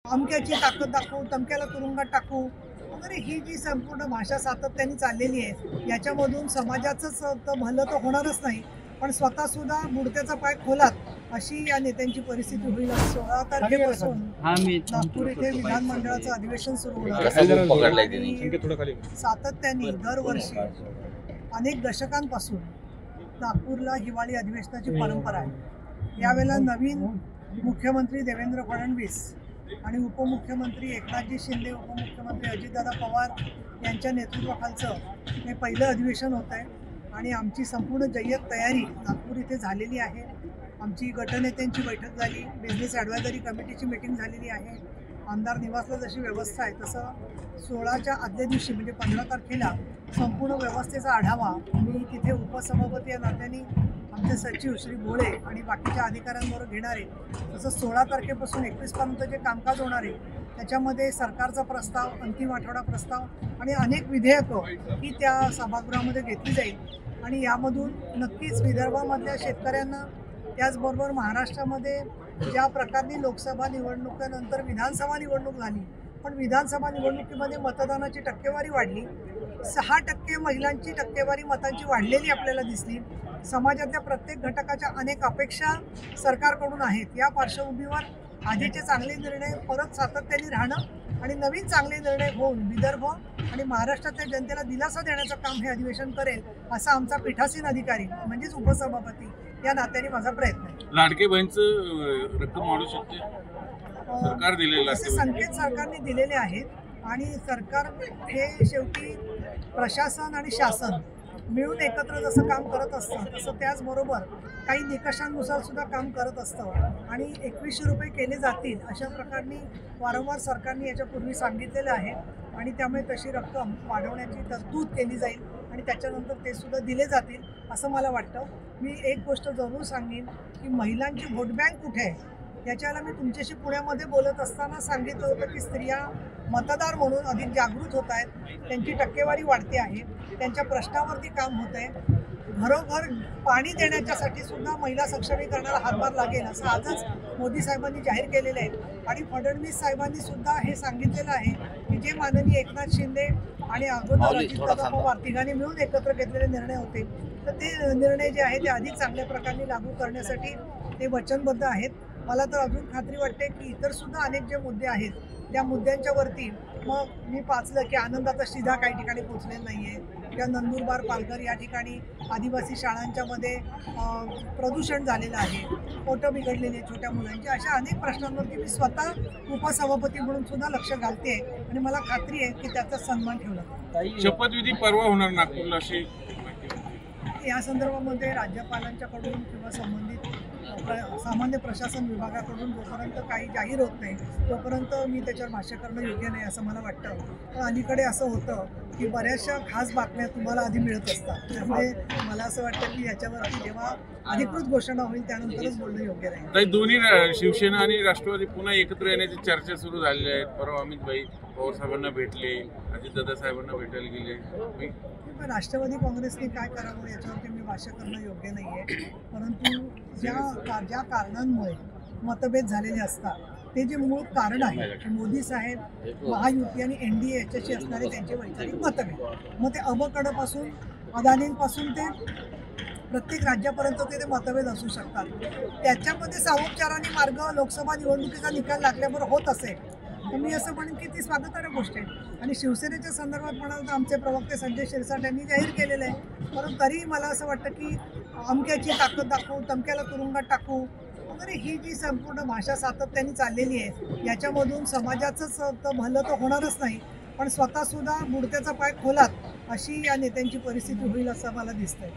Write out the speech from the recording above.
अमक्याची ताकद दाखवू, तमक्याला तुरुंगात टाकू वगैरे ही जी संपूर्ण भाषा सातत्याने चाललेली आहे, याच्यामधून समाजाचंच तर भलं तर होणारच नाही, पण स्वतःसुद्धा बुडत्याचा पाय खोलात अशी या नेत्यांची परिस्थिती होईल. 16 तारखेपासून नागपूर येथे विधानमंडळाचं अधिवेशन सुरू होणार आहे. सातत्याने दरवर्षी अनेक दशकांपासून नागपूरला हिवाळी अधिवेशनाची परंपरा आहे. यावेळेला नवीन मुख्यमंत्री देवेंद्र फडणवीस आणि उपमुख्यमंत्री एकनाथजी शिंदे, उपमुख्यमंत्री अजितदादा पवार यांच्या नेतृत्वाखालचं हे पहिलं अधिवेशन होत आहे आणि आमची संपूर्ण जय्यत तयारी नागपूर इथे झालेली आहे. आमची गटनेत्यांची बैठक झाली, बिझनेस ॲडवायझरी कमिटीची मीटिंग झालेली आहे. आमदार निवासला जशी व्यवस्था आहे तसं 16च्या आदल्या दिवशी म्हणजे 15 तारखेला संपूर्ण व्यवस्थेचा आढावा मी तिथे उपसभापती या नात्याने आमचे सचिव श्री भोळे आणि बाकीच्या अधिकाऱ्यांबरोबर घेणार आहे. तसंच 16 तारखेपासून 21 पर्यंत जे कामकाज होणार आहे त्याच्यामध्ये सरकारचा प्रस्ताव, अंतिम आठवडा प्रस्ताव आणि अनेक विधेयकं ही त्या सभागृहामध्ये घेतली जाईल आणि यामधून नक्कीच विदर्भामधल्या शेतकऱ्यांना, त्याचबरोबर महाराष्ट्रामध्ये ज्या प्रकारे लोकसभा निवडणुकीनंतर विधानसभा निवडणूक झाली, पण विधानसभा निवडणुकीमध्ये मतदानाची टक्केवारी वाढली, 6% महिलांची टक्केवारी मतांची वाढलेली आपल्याला दिसली. समाजातल्या प्रत्येक घटकाच्या अनेक अपेक्षा सरकारकडून आहेत. या पार्श्वभूमीवर आधीचे चांगले निर्णय परत सातत्याने राहणं आणि नवीन चांगले निर्णय होऊन विदर्भ आणि महाराष्ट्रातल्या जनतेला दिलासा देण्याचं काम हे अधिवेशन करेल असा आमचा पीठासीन अधिकारी म्हणजेच उपसभापती या नात्याने माझा प्रयत्न आहे. लाडके बहिणीचं रक्कम वाढू शकते, सरकार दिलेलं असे संकेत सरकारने दिलेले आहेत आणि सरकार हे शेवटी प्रशासन आणि शासन मिळून एकत्र जसं काम करत असतं तसं त्याचबरोबर काही निकषांनुसार सुद्धा काम करत असतं आणि 2100 रुपये केले जातील अशा प्रकारने वारंवार सरकारने याच्यापूर्वी सांगितलेलं आहे आणि त्यामुळे तशी रक्कम वाढवण्याची तरतूद केली जाईल आणि त्याच्यानंतर ते सुद्धा दिले जातील असं मला वाटतं. मी एक गोष्ट जरूर सांगेन की महिलांची व्होट बँक कुठे आहे याच्याला मी तुमच्याशी पुण्यामध्ये बोलत असताना सांगितलं होतं की स्त्रिया मतदार म्हणून अधिक जागृत होत आहेत, त्यांची टक्केवारी वाढते आहे, त्यांच्या प्रश्नावरती काम होत आहे. घरोघर पाणी देण्याच्यासाठी सुद्धा महिला सक्षमीकरणाला हातभार लागेल असं आजच मोदी साहेबांनी जाहीर केलेलं आहे आणि फडणवीस साहेबांनी सुद्धा हे सांगितलेलं आहे की जे माननीय एकनाथ शिंदे आणि अगोदर अजितदादा पवार तिघांनी मिळून एकत्र घेतलेले निर्णय होते, तर ते निर्णय जे आहे ते अधिक चांगल्या प्रकारे लागू करण्यासाठी ते वचनबद्ध आहेत. मला तर अजून खात्री वाटते की इतर सुद्धा अनेक जे मुद्दे आहेत त्या मुद्द्यांच्या वरती मग मी पाचलं की आनंदाचा शिधा काही ठिकाणी पोचलेला नाही आहे किंवा नंदुरबार, पालघर या ठिकाणी आदिवासी शाळांच्या मध्ये प्रदूषण झालेलं आहे, पोटं बिघडलेली छोट्या मुलांची, अशा अनेक प्रश्नांवरती मी स्वतः उपसभापती म्हणून सुद्धा लक्ष घालते आणि मला खात्री आहे की त्याचा सन्मान ठेवला. शपथविधी परवा होणार नागपूरला अशी या संदर्भामध्ये राज्यपालांच्याकडून किंवा संबंधित सामान्य प्रशासन विभागाकडून जोपर्यंत काही जाहीर होत नाही तोपर्यंत मी त्याच्यावर भाष्य करणं योग्य नाही असं मला वाटतं. पण अलीकडे असं होतं की बऱ्याचशा खास बातम्या तुम्हाला आधी मिळत असतात, त्यामुळे मला असं वाटतं की याच्यावरती जेव्हा अधिकृत घोषणा होईल त्यानंतरच बोलणं योग्य राहील. दोन्ही शिवसेना आणि राष्ट्रवादी पुन्हा एकत्र येण्याची चर्चा सुरू झालेली आहे. परवा अमित भाई पवार साहेबांना भेटले, अजितदादा साहेबांना भेटायला गेले. पण राष्ट्रवादी काँग्रेसने काय करावं याच्यावरती मी भाष्य करणं योग्य नाही आहे, परंतु ज्या कारणांमुळे मतभेद झालेले असतात ते जे मूळ कारण आहे की मोदी साहेब, महायुती आणि NDA याच्याशी असणारे त्यांचे वैचारिक मतभेद, मग ते अबकडपासून अदानींपासून ते प्रत्येक राज्यापर्यंत ते मतभेद असू शकतात. त्याच्यामध्ये सामोपचाराने मार्ग लोकसभा निवडणुकीचा निकाल लागल्याबरोबर होत असेल तर मी असं म्हणेन की ती स्वागतार्ह गोष्ट आहे. आणि शिवसेनेच्या संदर्भात म्हणाल तर आमचे प्रवक्ते संजय शिरसाट यांनी जाहीर केलेलं आहे, परंतु तरीही मला असं वाटतं की अमक्याची ताकद दाखवू, तमक्याला तुरुंगात टाकू वगैरे ही जी संपूर्ण भाषा सातत्याने चाललेली आहे याच्यामधून समाजाचंच तर भलं तर होणारच नाही, पण स्वतःसुद्धा बुडत्याचा पाय खोलात अशी या नेत्यांची परिस्थिती होईल असं मला दिसतंय.